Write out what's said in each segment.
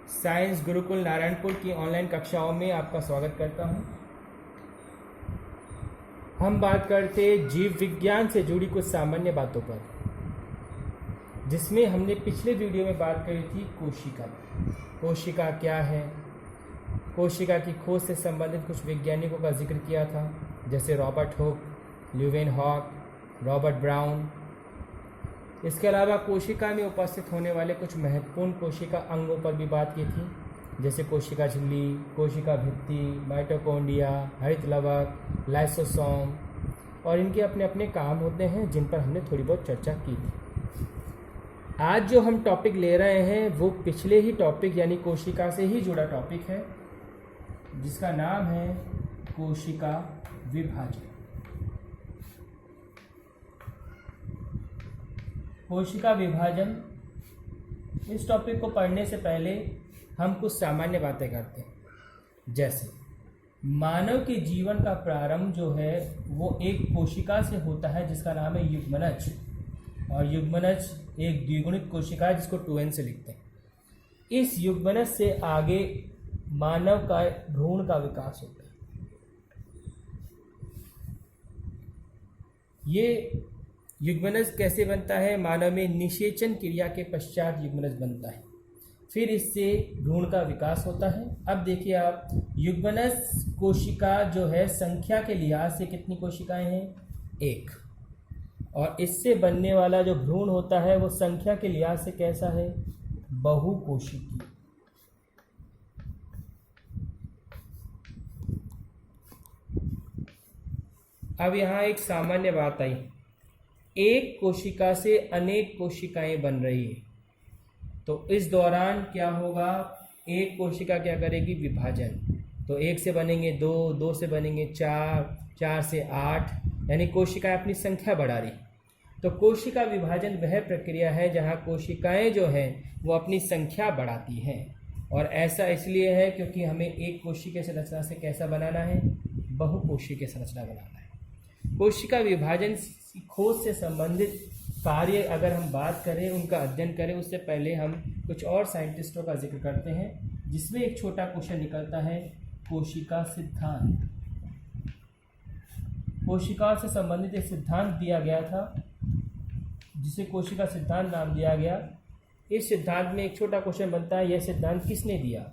Science Gurukul Narayanpur की online कक्षाओं में आपका स्वागत करता हूं। हम बात करते जीव विज्ञान से जुड़ी कुछ सामान्य बातों पर, जिसमें हमने पिछले वीडियो में बात करी थी कोशिका। कोशिका क्या है, कोशिका की खोज से संबंधित कुछ वैज्ञानिकों का जिक्र किया था, जैसे Robert Hooke, Leeuwenhoek, Robert brown. इसके अलावा कोशिका में उपस्थित होने वाले कुछ महत्वपूर्ण कोशिका अंगों पर भी बात की थी, जैसे कोशिका झिल्ली, कोशिका भित्ति, माइटोकॉन्ड्रिया, हरित लवक, लाइसोसोम, और इनके अपने अपने काम होते हैं जिन पर हमने थोड़ी बहुत चर्चा की थी। आज जो हम टॉपिक ले रहे हैं वो पिछले ही टॉपिक यानी कोशिका से ही जुड़ा टॉपिक है, जिसका नाम है कोशिका विभाजन। कोशिका विभाजन, इस टॉपिक को पढ़ने से पहले हम कुछ सामान्य बातें करते हैं। जैसे मानव के जीवन का प्रारंभ जो है वो एक कोशिका से होता है जिसका नाम है युग्मनज, और युग्मनज एक द्विगुणित कोशिका है जिसको 2n से लिखते हैं। इस युग्मनज से आगे मानव का भ्रूण का विकास होता है। ये युग्मनज कैसे बनता है? मानव में निषेचन क्रिया के पश्चात युग्मनज बनता है, फिर इससे भ्रूण का विकास होता है। अब देखिए आप, युग्मनज कोशिका जो है संख्या के लिहाज से कितनी कोशिकाएं हैं? एक। और इससे बनने वाला जो भ्रूण होता है वो संख्या के लिहाज से कैसा है? बहुकोशिकीय। अब यहाँ एक सामान्य बात आई, एक कोशिका से अनेक कोशिकाएं बन रही है, तो इस दौरान क्या होगा? एक कोशिका क्या करेगी? विभाजन। तो एक से बनेंगे दो, दो से बनेंगे चार, चार से 8, यानी कोशिकाएं अपनी संख्या बढ़ा रही। तो कोशिका विभाजन वह प्रक्रिया है जहां कोशिकाएं जो हैं वो अपनी संख्या बढ़ाती हैं, और ऐसा इसलिए है क्योंकि हमें एक कोशिकीय संरचना से कैसा बनाना है? बहुकोशिकीय संरचना बनाना है। कोशिका विभाजन की खोज से संबंधित कार्य अगर हम बात करें, उनका अध्ययन करें, उससे पहले हम कुछ और साइंटिस्टों का जिक्र करते हैं, जिसमें एक छोटा क्वेश्चन निकलता है कोशिका सिद्धांत। कोशिका से संबंधित एक सिद्धांत दिया गया था जिसे कोशिका सिद्धांत नाम दिया गया। इस सिद्धांत में एक छोटा क्वेश्चन बनता है, यह सिद्धांत किसने दिया?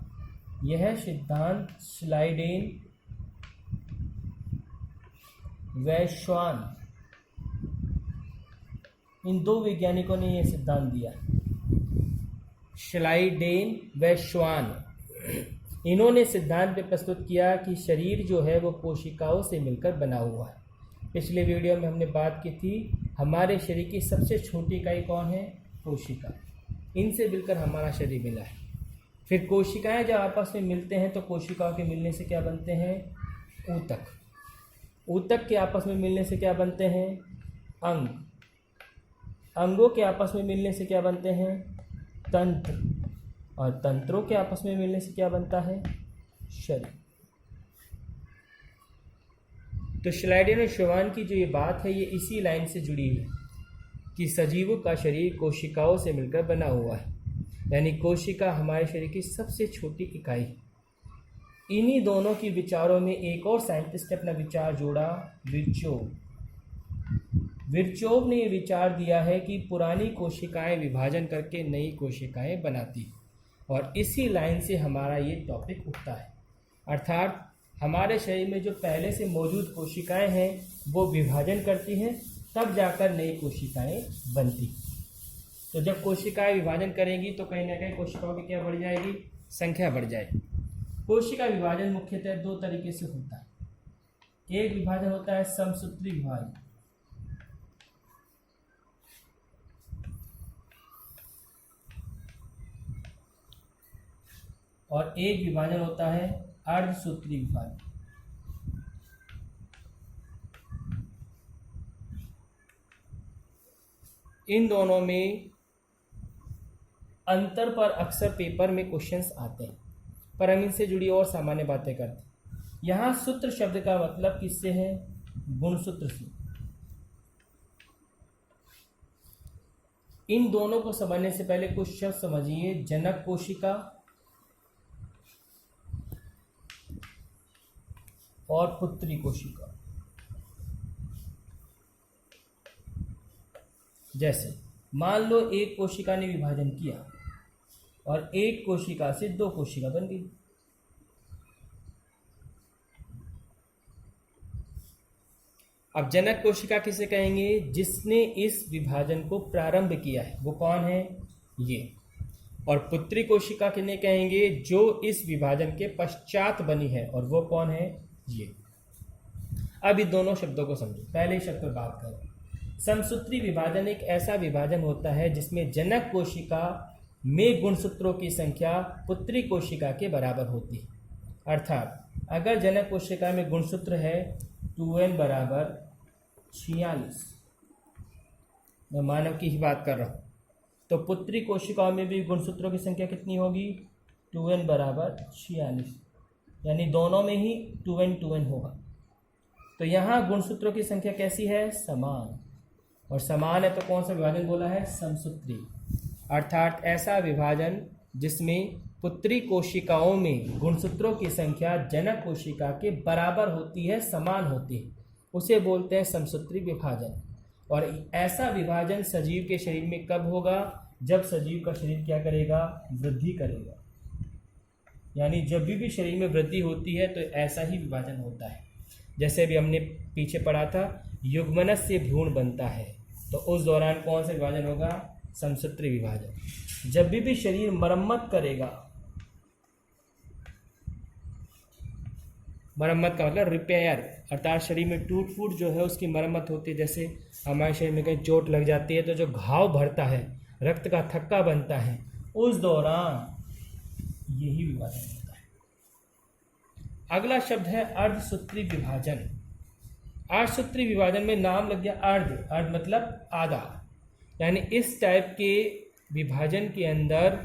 यह सिद्धांत श्लाइडेन व श्वान, इन दो वैज्ञानिकों ने यह सिद्धांत दिया। श्लाइडेन व श्वान, इन्होंने सिद्धांत में प्रस्तुत किया कि शरीर जो है वो कोशिकाओं से मिलकर बना हुआ है। पिछले वीडियो में हमने बात की थी, हमारे शरीर की सबसे छोटी इकाई कौन है? कोशिका। इनसे मिलकर हमारा शरीर मिला है। फिर कोशिकाएं जब आपस में मिलते हैं तो कोशिकाओं के मिलने से क्या बनते हैं? ऊतक। ऊतक के आपस में मिलने से क्या बनते हैं? अंग। अंगों के आपस में मिलने से क्या बनते हैं? तंत्र। और तंत्रों के आपस में मिलने से क्या बनता है? शरीर। तो श्लाइडेन और श्वान की जो ये बात है ये इसी लाइन से जुड़ी है कि सजीवों का शरीर कोशिकाओं से मिलकर बना हुआ है, यानी कोशिका हमारे शरीर की सबसे छोटी इकाई है। इन्हीं दोनों की विचारों में एक और साइंटिस्ट ने अपना विचार जोड़ा, विर्चोव। विर्चोव ने ये विचार दिया है कि पुरानी कोशिकाएं विभाजन करके नई कोशिकाएं बनाती, और इसी लाइन से हमारा ये टॉपिक उठता है। अर्थात हमारे शरीर में जो पहले से मौजूद कोशिकाएं हैं वो विभाजन करती हैं, तब जाकर नई कोशिकाएं बनती। तो जब कोशिकाएं विभाजन करेंगी तो कहीं ना कहीं कोशिकाओं की क्या बढ़ जाएगी? संख्या बढ़ जाएगी। कोशिका विभाजन मुख्यतः दो तरीके से होता है। एक विभाजन होता है समसूत्री विभाजन, और एक विभाजन होता है अर्धसूत्री विभाजन। इन दोनों में अंतर पर अक्सर पेपर में क्वेश्चंस आते हैं, पर हम इनसे जुड़ी और सामान्य बातें करते हैं। यहाँ सूत्र शब्द का मतलब किससे है? गुणसूत्र से। इन दोनों को समझने से पहले कुछ शब्द समझिए। जनक कोशिका और पुत्री कोशिका। जैसे मान लो एक कोशिका ने विभाजन किया और एक कोशिका से दो कोशिका बन गई। अब जनक कोशिका किसे कहेंगे? जिसने इस विभाजन को प्रारंभ किया है, वो कौन है? ये। और पुत्री कोशिका किन्हें कहेंगे? जो इस विभाजन के पश्चात बनी है, और वो कौन है? ये। अब इन दोनों शब्दों को समझो। पहले शब्द पर बात करें। समसूत्री विभाजन एक ऐसा विभाजन होता है जिसमें जनक कोशिका में गुणसूत्रों की संख्या पुत्री कोशिका के बराबर होती है। अर्थात अगर जनक कोशिका में गुणसूत्र है 2n बराबर 46, मैं मानव की ही बात कर रहा हूँ, तो पुत्री कोशिकाओं में भी गुणसूत्रों की संख्या कितनी होगी? 2n बराबर 46, यानी दोनों में ही 2n होगा। तो यहाँ गुणसूत्रों की संख्या कैसी है? समान। और समान है तो कौन सा विभाजन बोला है? समसूत्री। अर्थात ऐसा विभाजन जिसमें पुत्री कोशिकाओं में गुणसूत्रों की संख्या जनक कोशिका के बराबर होती है, समान होती है, उसे बोलते हैं समसूत्री विभाजन। और ऐसा विभाजन सजीव के शरीर में कब होगा? जब सजीव का शरीर क्या करेगा? वृद्धि करेगा। यानी जब भी शरीर में वृद्धि होती है तो ऐसा ही विभाजन होता है। जैसे अभी हमने पीछे पढ़ा था, युग्मनज से भ्रूण बनता है, तो उस दौरान कौन सा विभाजन होगा? समसूत्री विभाजन। जब भी शरीर मरम्मत करेगा, मरम्मत का मतलब रिपेयर, अर्थात शरीर में टूट फूट जो है उसकी मरम्मत होती है। जैसे हमारे शरीर में कहीं चोट लग जाती है तो जो घाव भरता है, रक्त का थक्का बनता है, उस दौरान यही विभाजन होता है। अगला शब्द है अर्धसूत्री विभाजन। अर्धसूत्री विभाजन में नाम लग गया अर्ध। अर्ध मतलब आधा। यानी इस टाइप के विभाजन के अंदर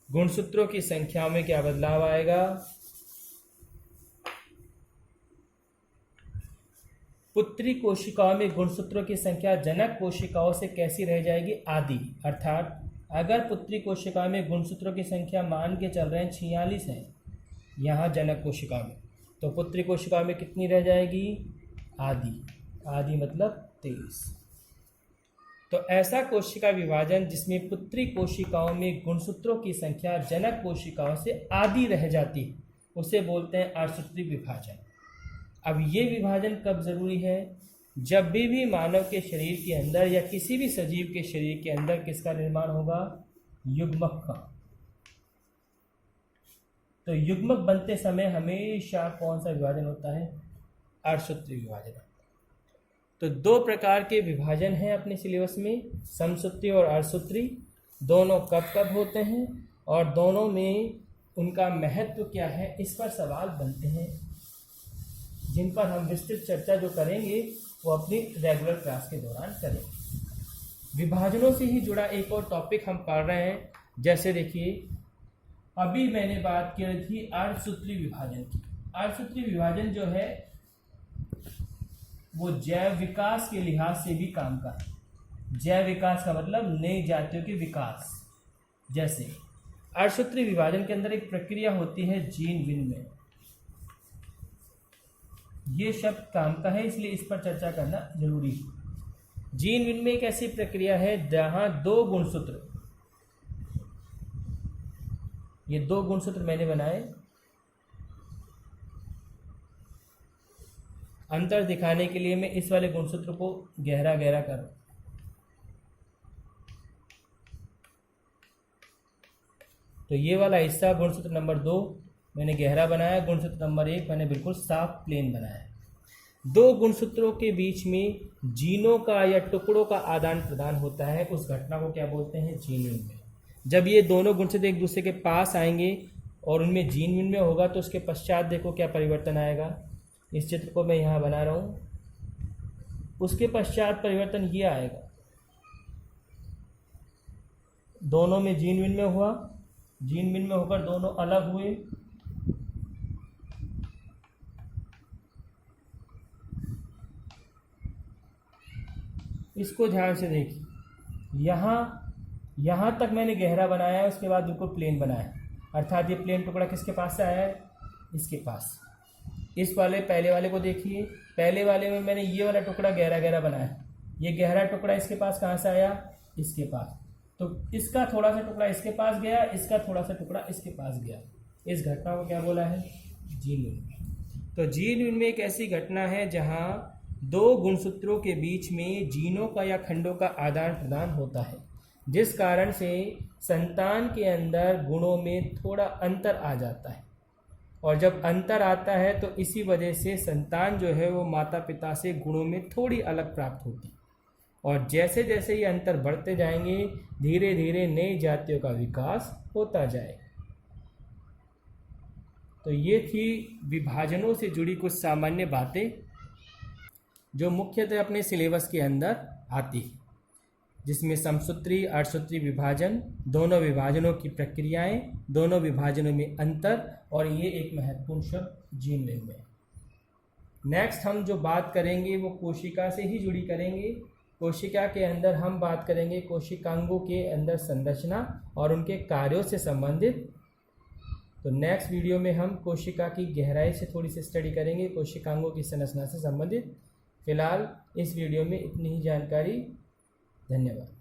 गुणसूत्रों की संख्या में क्या बदलाव आएगा? पुत्री कोशिकाओं में गुणसूत्रों की संख्या जनक कोशिकाओं से कैसी रह जाएगी? आधी। अर्थात अगर पुत्री कोशिकाओं में गुणसूत्रों की संख्या मान के चल रहे हैं 46 है यहाँ जनक कोशिका में, तो पुत्री कोशिकाओं में कितनी रह जाएगी? आधी। आधी मतलब 23। तो ऐसा कोशिका विभाजन जिसमें पुत्री कोशिकाओं में गुणसूत्रों की संख्या जनक कोशिकाओं से आधी रह जाती है, उसे बोलते हैं अर्धसूत्री विभाजन। अब ये विभाजन कब जरूरी है? जब भी मानव के शरीर के अंदर या किसी भी सजीव के शरीर के अंदर किसका निर्माण होगा? युग्मक का। तो युग्मक बनते समय हमेशा कौन सा विभाजन होता है? अर्धसूत्री विभाजन। तो दो प्रकार के विभाजन हैं अपने सिलेबस में, समसूत्री और अर्धसूत्री। दोनों कब कब होते हैं और दोनों में उनका महत्व क्या है, इस पर सवाल बनते हैं, जिन पर हम विस्तृत चर्चा जो करेंगे वो अपनी रेगुलर क्लास के दौरान करेंगे। विभाजनों से ही जुड़ा एक और टॉपिक हम पढ़ रहे हैं। जैसे देखिए, अभी मैंने बात की थी अर्धसूत्री विभाजन की। अर्धसूत्री विभाजन जो है वो जैव विकास के लिहाज से भी काम का है। जैव विकास का मतलब नई जातियों के विकास। जैसे अर्धसूत्री विभाजन के अंदर एक प्रक्रिया होती है जीन विनिमय। ये शब्द काम का है, इसलिए इस पर चर्चा करना जरूरी है। जीन विनिमय एक ऐसी प्रक्रिया है जहां दो गुणसूत्र, ये दो गुणसूत्र मैंने बनाए, अंतर दिखाने के लिए मैं इस वाले गुणसूत्र को गहरा गहरा कर रहा हूं। तो ये वाला हिस्सा गुणसूत्र नंबर 2 मैंने गहरा बनाया, गुणसूत्र नंबर 1 मैंने बिल्कुल साफ प्लेन बनाया। दो गुणसूत्रों के बीच में जीनों का या टुकड़ों का आदान प्रदान होता है, उस घटना को क्या बोलते हैं? जीन विनिमय। जब ये दोनों गुणसूत्र एक दूसरे के पास आएंगे और उनमें जीन विनिमय होगा तो उसके पश्चात देखो क्या परिवर्तन आएगा। इस चित्र को मैं यहाँ बना रहा हूँ। उसके पश्चात परिवर्तन ये आएगा, दोनों में जीन विनिमय हुआ, जीन विनिमय होकर दोनों अलग हुए, इसको ध्यान से देखिए। यहाँ तक मैंने गहरा बनाया है, उसके बाद बिल्कुल प्लेन बनाया, अर्थात ये प्लेन टुकड़ा किसके पास से आया है? इसके पास। इस वाले पहले वाले को देखिए, पहले वाले में मैंने ये वाला टुकड़ा गहरा गहरा बनाया, ये गहरा टुकड़ा इसके पास कहाँ से आया, इसके पास, तो इसका थोड़ा सा टुकड़ा इसके पास गया, इसका थोड़ा सा टुकड़ा इसके पास गया। इस घटना को क्या बोला है, जीन विनिमय। तो जीन विनिमय एक ऐसी घटना है जहाँ दो गुणसूत्रों के बीच में जीनों का या खंडों का आदान प्रदान होता है, जिस कारण से संतान के अंदर गुणों में थोड़ा अंतर आ जाता है। और जब अंतर आता है तो इसी वजह से संतान जो है वो माता पिता से गुणों में थोड़ी अलग प्राप्त होती है। और जैसे जैसे ये अंतर बढ़ते जाएंगे धीरे धीरे नई जातियों का विकास होता जाएगा। तो ये थी विभाजनों से जुड़ी कुछ सामान्य बातें जो मुख्यतः अपने सिलेबस के अंदर आती है, जिसमें समसूत्री अर्धसूत्री विभाजन, दोनों विभाजनों की प्रक्रियाएं, दोनों विभाजनों में अंतर, और ये एक महत्वपूर्ण शब्द जीन विनिमय। नेक्स्ट हम जो बात करेंगे वो कोशिका से ही जुड़ी करेंगे। कोशिका के अंदर हम बात करेंगे कोशिकांगों के अंदर संरचना और उनके कार्यों से संबंधित। तो नेक्स्ट वीडियो में हम कोशिका की गहराई से थोड़ी सी स्टडी करेंगे, कोशिकांगों की संरचना से संबंधित। फिलहाल इस वीडियो में इतनी ही जानकारी। धन्यवाद।